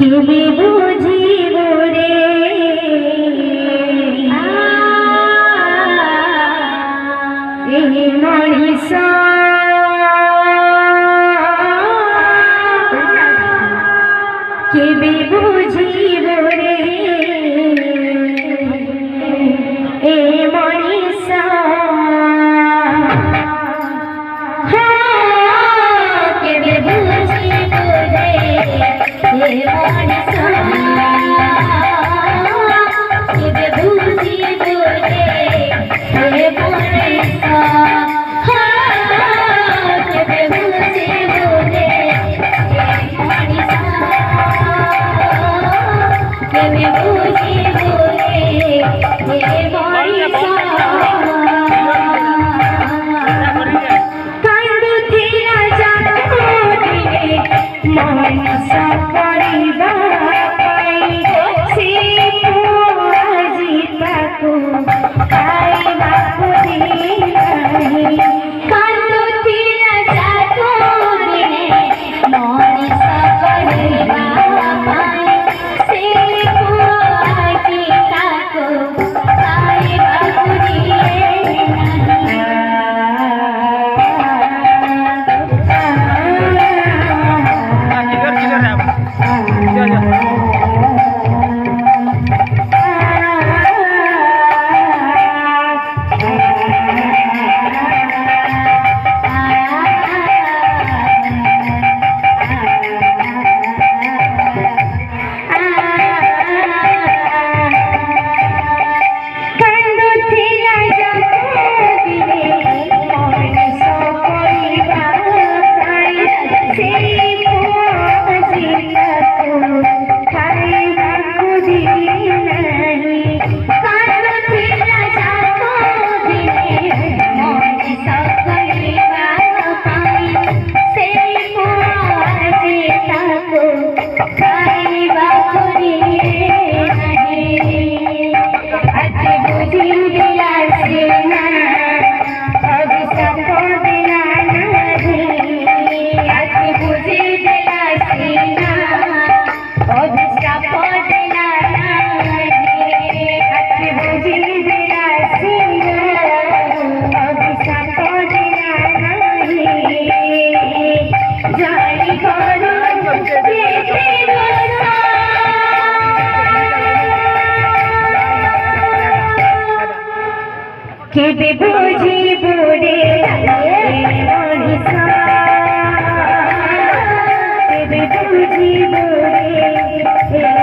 কেবে বুঝিব রে এই মଣିষ কেবে বুঝিব রে এই মনিষ কেবে বুঝিব রে এই মনিষ কেবে বুঝিব রে এই মনিষ কেবে বুঝিব রে এই মনিষ কেবে বুঝিব রে এই মনিষ কান্দুথিরা জানুদিনে মনিষ করিবা পাই সে আজি তাকু খাইବାକୁ দিনাহি কান্দুথিরা জানুদিনে মনিଷ କରିବା ପାଇଁ ସେ ଆଜି ତାକୁ ଖାଇବାକୁ ଦିଏ কেবে বুঝিব রে মনিষ কেবে বুঝিব রে